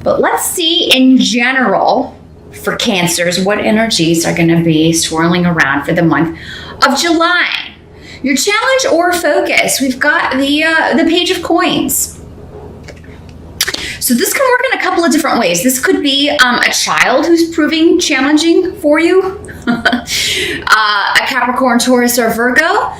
But let's see in general for Cancers what energies are going to be swirling around for the month of July. Your challenge or focus, we've got the Page of Coins. So this can work in a couple of different ways. This could be a child who's proving challenging for you, a Capricorn, Taurus, or Virgo.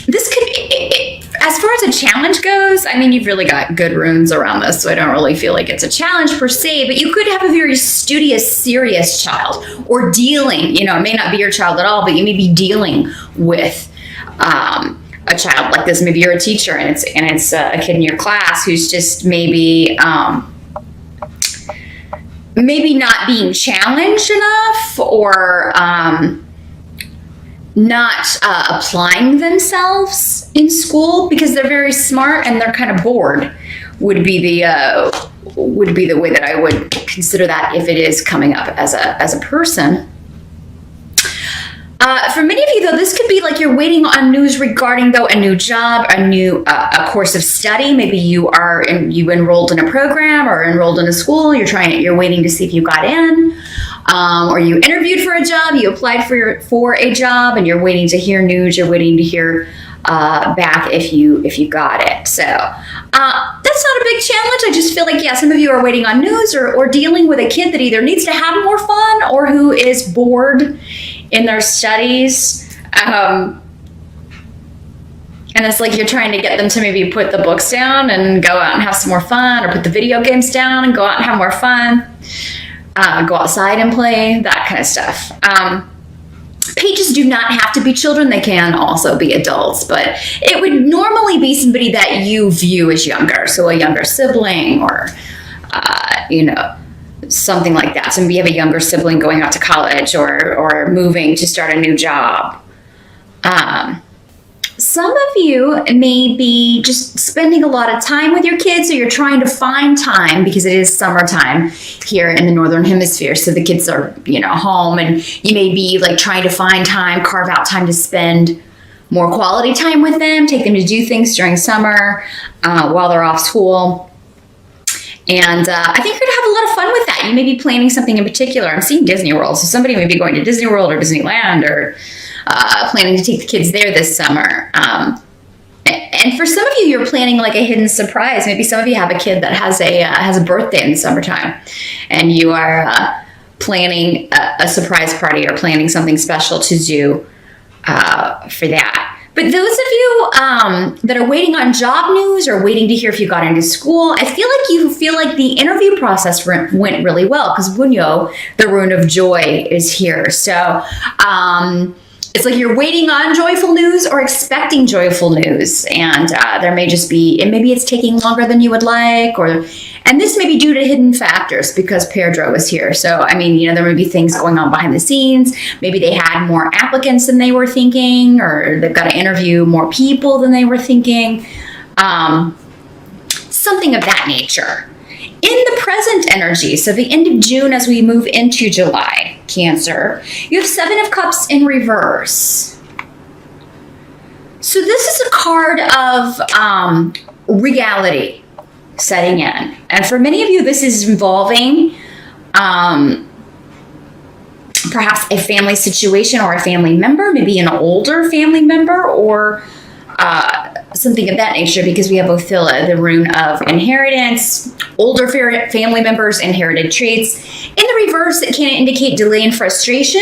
This could be, as far as a challenge goes, I mean, you've really got good runes around this, so I don't really feel like it's a challenge per se, but you could have a very studious, serious child, or dealing, it may not be your child at all, but you may be dealing with a child like this. Maybe you're a teacher and it's a kid in your class who's just maybe not being challenged enough, or not applying themselves in school because they're very smart and they're kind of bored, would be the way that I would consider that if it is coming up as a person. For many of you, though, this could be like you're waiting on news regarding, though, a new job, a course of study. Maybe you enrolled in a program or enrolled in a school. You're waiting to see if you got in, or you interviewed for a job. You applied for a job, and you're waiting to hear news. You're waiting to hear back if you got it. So that's not a big challenge. I just feel like, some of you are waiting on news or dealing with a kid that either needs to have more fun or who is bored in their studies. And it's like you're trying to get them to maybe put the books down and go out and have some more fun, or put the video games down and go out and have more fun, go outside and play, that kind of stuff. Pages do not have to be children. They can also be adults, but it would normally be somebody that you view as younger. So a younger sibling, or, something like that. So maybe you have a younger sibling going out to college or moving to start a new job. Some of you may be just spending a lot of time with your kids, so you're trying to find time because it is summertime here in the Northern Hemisphere. So the kids are, home, and you may be like trying to find time, carve out time to spend more quality time with them, take them to do things during summer while they're off school. And I think you're going to have a lot of fun with that. You may be planning something in particular. I'm seeing Disney World. So somebody may be going to Disney World or Disneyland, or planning to take the kids there this summer. And for some of you, you're planning like a hidden surprise. Maybe some of you have a kid that has a birthday in the summertime, and you are planning a surprise party or planning something special to do for that. But those of you that are waiting on job news or waiting to hear if you got into school, I feel like the interview process went really well, because Bunyo, the rune of joy, is here. So it's like you're waiting on joyful news or expecting joyful news, and there may just be, and maybe it's taking longer than you would like, and this may be due to hidden factors because Pedro is here. So, I mean, there may be things going on behind the scenes. Maybe they had more applicants than they were thinking, or they've got to interview more people than they were thinking. Something of that nature. In the present energy, so the end of June as we move into July, Cancer, you have Seven of Cups in reverse. So this is a card of reality setting in. And for many of you, this is involving perhaps a family situation or a family member, maybe an older family member, or something of that nature, because we have Othila, the rune of inheritance, older family members, inherited traits. In the reverse, it can indicate delay and frustration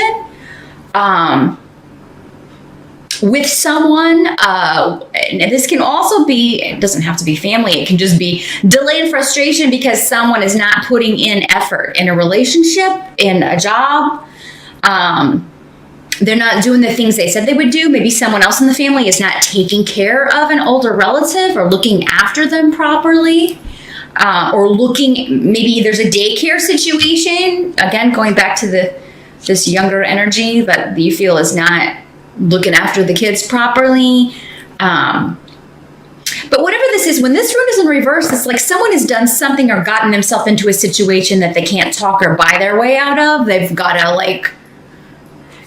with someone. And this can also be, it doesn't have to be family, it can just be delay and frustration because someone is not putting in effort in a relationship, in a job. They're not doing the things they said they would do. Maybe someone else in the family is not taking care of an older relative or looking after them properly, or maybe there's a daycare situation. Again, going back to this younger energy that you feel is not looking after the kids properly. But whatever this is, when this rune is in reverse, it's like someone has done something or gotten themselves into a situation that they can't talk or buy their way out of. They've got to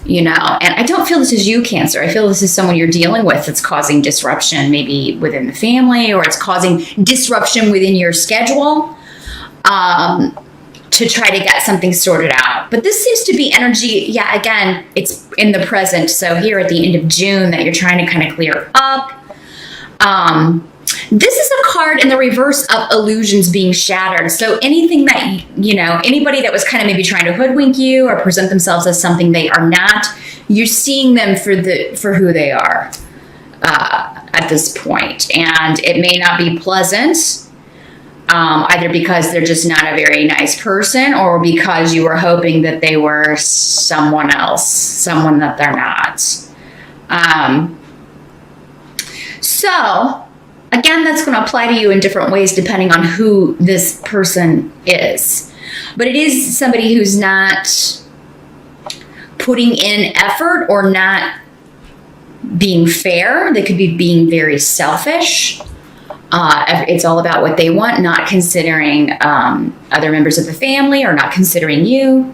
And I don't feel this is you, Cancer. I feel this is someone you're dealing with that's causing disruption, maybe within the family, or it's causing disruption within your schedule to try to get something sorted out. But this seems to be energy. Yeah, again, it's in the present. So here at the end of June that you're trying to kind of clear up. This is a card in the reverse of illusions being shattered. So anything that, anybody that was kind of maybe trying to hoodwink you or present themselves as something they are not, you're seeing them for who they are at this point. And it may not be pleasant, either because they're just not a very nice person or because you were hoping that they were someone else, someone that they're not. So, again, that's going to apply to you in different ways depending on who this person is. But it is somebody who's not putting in effort or not being fair. They could be being very selfish. It's all about what they want, not considering other members of the family or not considering you.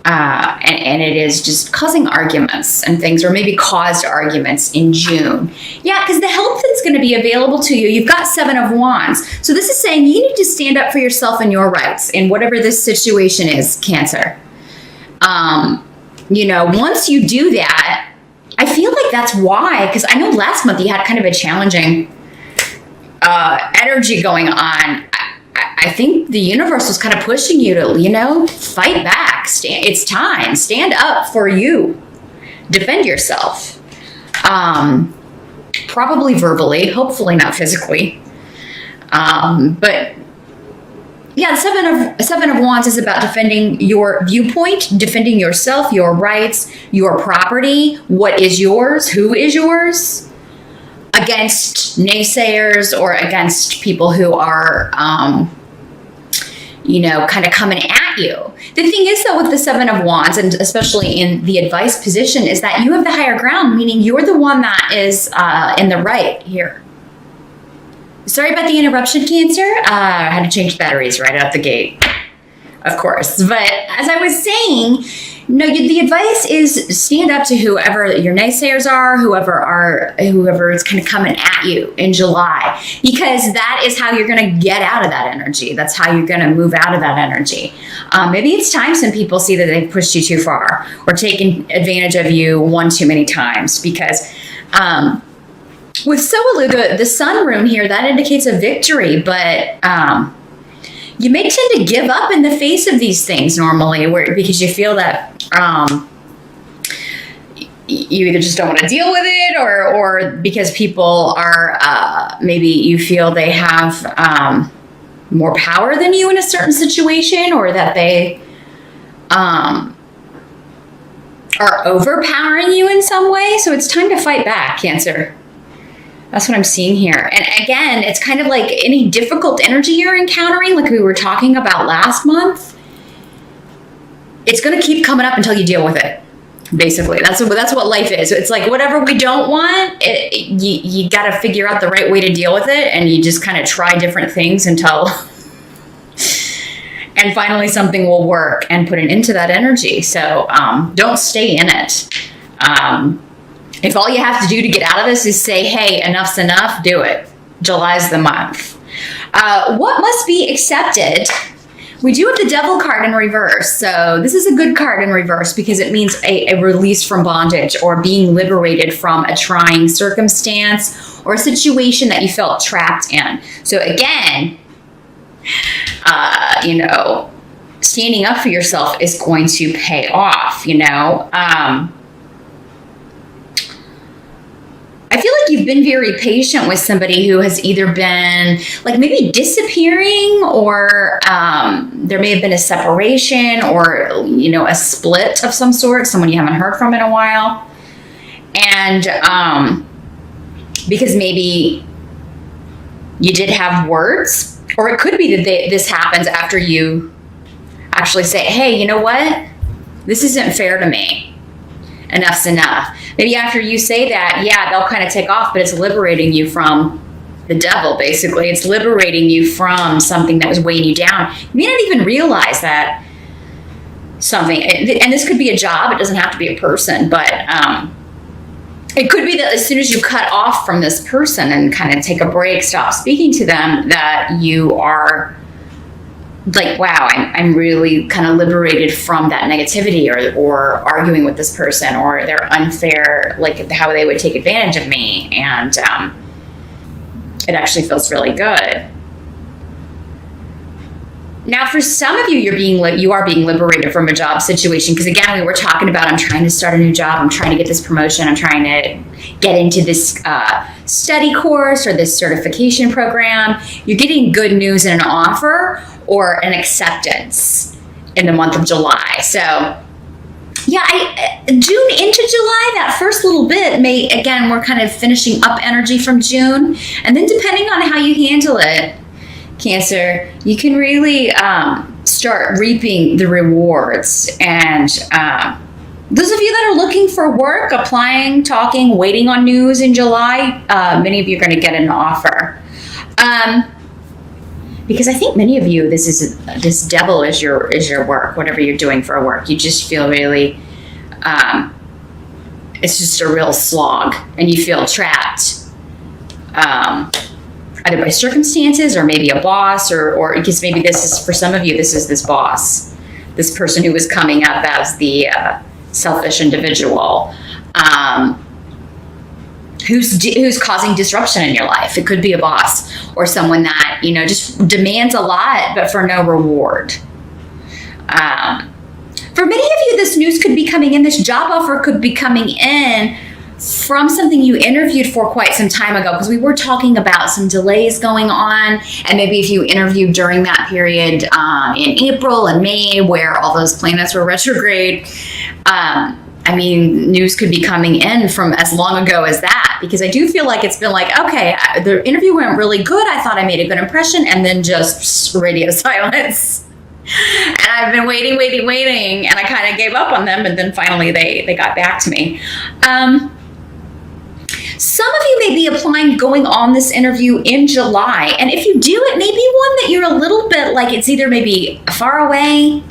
And it is just causing arguments and things, or maybe caused arguments in June. Yeah, because the help that's going to be available to you, you've got 7 of Wands. So this is saying you need to stand up for yourself and your rights in whatever this situation is, Cancer. Once you do that, I feel like that's why, because I know last month you had kind of a challenging energy going on. I think the universe was kind of pushing you to, fight back. It's time. Stand up for you. Defend yourself. Probably verbally, hopefully not physically. But yeah, the seven of Wands is about defending your viewpoint, defending yourself, your rights, your property, what is yours, who is yours, against naysayers or against people who are, kind of coming at you. The thing is, though, with the 7 of Wands, and especially in the advice position, is that you have the higher ground, meaning you're the one that is in the right here. Sorry about the interruption, Cancer. I had to change batteries right out the gate, of course. But as I was saying, the advice is stand up to whoever your naysayers are, whoever is kind of coming at you in July, because that is how you're going to get out of that energy. That's how you're going to move out of that energy. Maybe it's time some people see that they've pushed you too far or taken advantage of you one too many times, because with Soaluga, the sun rune here, that indicates a victory, but you may tend to give up in the face of these things normally, because you feel that you either just don't want to deal with it, or because people are maybe you feel they have more power than you in a certain situation, or that they are overpowering you in some way. So it's time to fight back, Cancer. That's what I'm seeing here. And again, it's kind of like any difficult energy you're encountering, like we were talking about last month, it's going to keep coming up until you deal with it. Basically, that's what life is. It's like whatever we don't want, you got to figure out the right way to deal with it, and you just kind of try different things until, and finally something will work and put an end to that energy. So don't stay in it. If all you have to do to get out of this is say, hey, enough's enough, do it. July's the month. What must be accepted? We do have the Devil card in reverse. So this is a good card in reverse because it means a release from bondage or being liberated from a trying circumstance or a situation that you felt trapped in. So again, standing up for yourself is going to pay off, I feel like you've been very patient with somebody who has either been like maybe disappearing, or there may have been a separation or, a split of some sort, someone you haven't heard from in a while. And because maybe you did have words, or it could be that this happens after you actually say, hey, you know what? This isn't fair to me. Enough's enough. Maybe after you say that, yeah, they'll kind of take off, but it's liberating you from the devil, basically. It's liberating you from something that was weighing you down. You may not even realize that something, and this could be a job, it doesn't have to be a person, but it could be that as soon as you cut off from this person and kind of take a break, stop speaking to them, that you are like, wow, I'm really kind of liberated from that negativity, or arguing with this person, or their unfair, like how they would take advantage of me. And it actually feels really good. Now, for some of you, you are being liberated from a job situation, because again, we were talking about, I'm trying to start a new job, I'm trying to get this promotion, I'm trying to get into this study course or this certification program. You're getting good news in an offer or an acceptance in the month of July. So yeah, June into July, that first little bit again, we're kind of finishing up energy from June, and then depending on how you handle it, Cancer, you can really start reaping the rewards. And those of you that are looking for work, applying, talking, waiting on news in July, many of you are going to get an offer. Because I think many of you, this devil is your work, whatever you're doing for work. You just feel really, it's just a real slog, and you feel trapped. Either by circumstances, or maybe a boss, or because maybe this is, for some of you, this is this boss, this person who is coming up as the selfish individual, who's causing disruption in your life. It could be a boss or someone that, just demands a lot, but for no reward. For many of you, this news could be coming in, this job offer could be coming in from something you interviewed for quite some time ago, because we were talking about some delays going on, and maybe if you interviewed during that period in April and May, where all those planets were retrograde, news could be coming in from as long ago as that, because I do feel like it's been like, okay, the interview went really good, I thought I made a good impression, and then just radio silence. And I've been waiting, and I kind of gave up on them, and then finally they got back to me. Some of you may be applying, going on this interview in July. And if you do, it may be one that you're a little bit like, it's either maybe far away,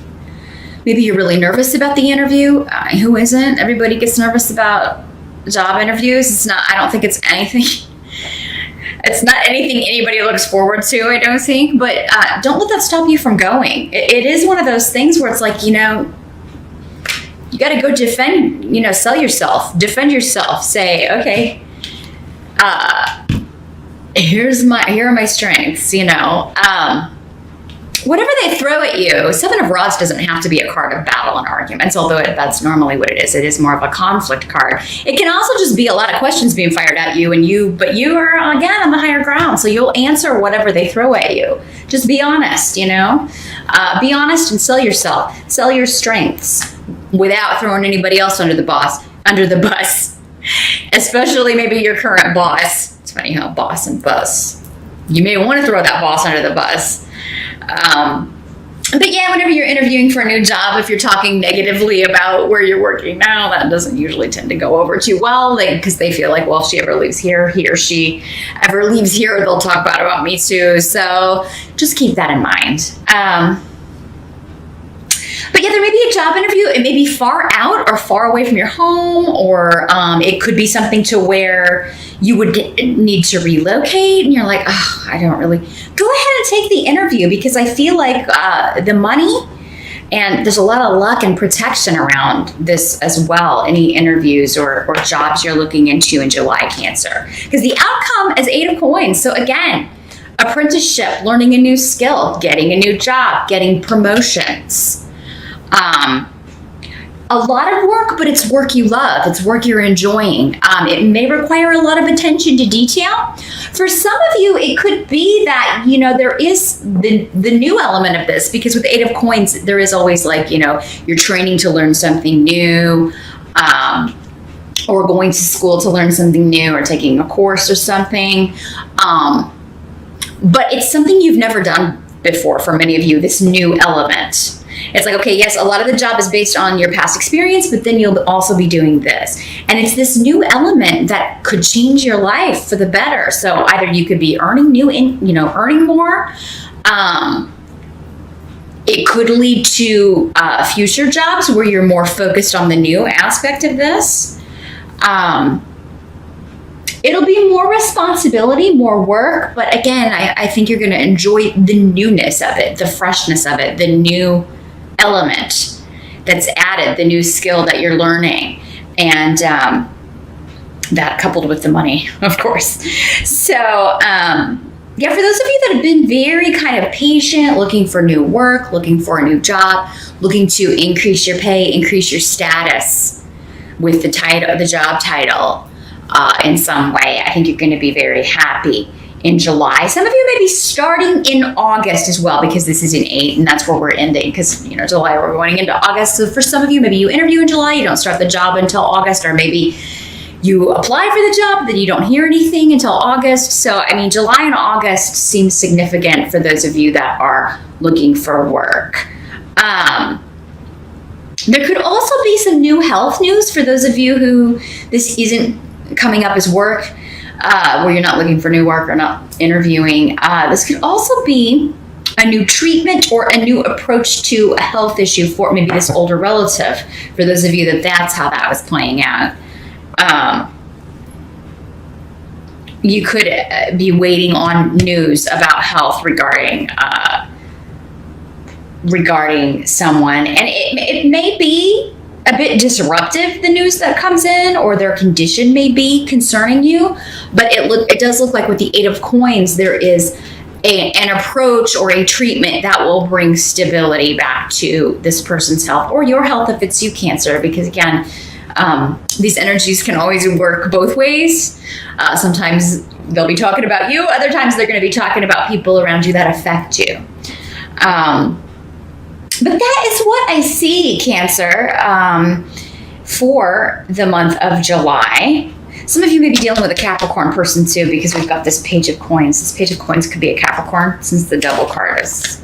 maybe you're really nervous about the interview. Who isn't? Everybody gets nervous about job interviews. I don't think it's anything. It's not anything anybody looks forward to, I don't think. But don't let that stop you from going. It is one of those things where it's like, you got to go defend, sell yourself, defend yourself, say, okay, here are my strengths, whatever they throw at you. Seven of Rods doesn't have to be a card of battle and arguments, although that's normally what it is. It is more of a conflict card. It can also just be a lot of questions being fired at you, but you are, again, on the higher ground, so you'll answer whatever they throw at you. Just be honest, be honest and sell yourself. Sell your strengths without throwing anybody else under the bus, especially maybe your current boss. It's funny how boss and bus, you may want to throw that boss under the bus. But yeah, whenever you're interviewing for a new job, if you're talking negatively about where you're working now, that doesn't usually tend to go over too well, because they feel like, well, if she ever leaves here, he or she ever leaves here, they'll talk bad about me too. So just keep that in mind. But yeah, there may be a job interview. It may be far out or far away from your home, or it could be something to where you would need to relocate, and you're like, oh, I don't really. Go ahead and take the interview, because I feel like the money, and there's a lot of luck and protection around this as well. Any interviews or jobs you're looking into in July, Cancer, because the outcome is 8 of Coins. So again, apprenticeship, learning a new skill, getting a new job, getting promotions. A lot of work, but it's work you love. It's work you're enjoying. It may require a lot of attention to detail. For some of you, it could be that, there is the new element of this, because with 8 of Coins, there is always you're training to learn something new, or going to school to learn something new, or taking a course or something. But it's something you've never done before for many of you, this new element. It's like, okay, yes, a lot of the job is based on your past experience, but then you'll also be doing this. And it's this new element that could change your life for the better. So either you could be earning earning more, It could lead to future jobs where you're more focused on the new aspect of this. It'll be more responsibility, more work, but again, I think you're going to enjoy the newness of it, the freshness of it, the new element that's added, the new skill that you're learning, and that coupled with the money, of course. So, yeah, for those of you that have been very kind of patient, looking for new work, looking for a new job, looking to increase your pay, increase your status with the title, the job title, in some way, I think you're going to be very happy in July. Some of you may be starting in August as well, because this is in 8 and that's where we're ending, because, you know, July, we're going into August. So for some of you, maybe you interview in July, you don't start the job until August, or maybe you apply for the job, then you don't hear anything until August. So, I mean, July and August seem significant for those of you that are looking for work. There could also be some new health news for those of you who this isn't coming up as work, where you're not looking for new work or not interviewing. This could also be a new treatment or a new approach to a health issue for maybe this older relative, for those of you that's how that was playing out. You could be waiting on news about health regarding someone, and it may be a bit disruptive, the news that comes in, or their condition may be concerning you, but it does look like with the 8 of Coins, there is an approach or a treatment that will bring stability back to this person's health, or your health if it's you, Cancer, because again, these energies can always work both ways. Sometimes they'll be talking about you, other times they're going to be talking about people around you that affect you. But that is what I see, Cancer, for the month of July. Some of you may be dealing with a Capricorn person too, because we've got this Page of Coins. This Page of Coins could be a Capricorn, since the double card is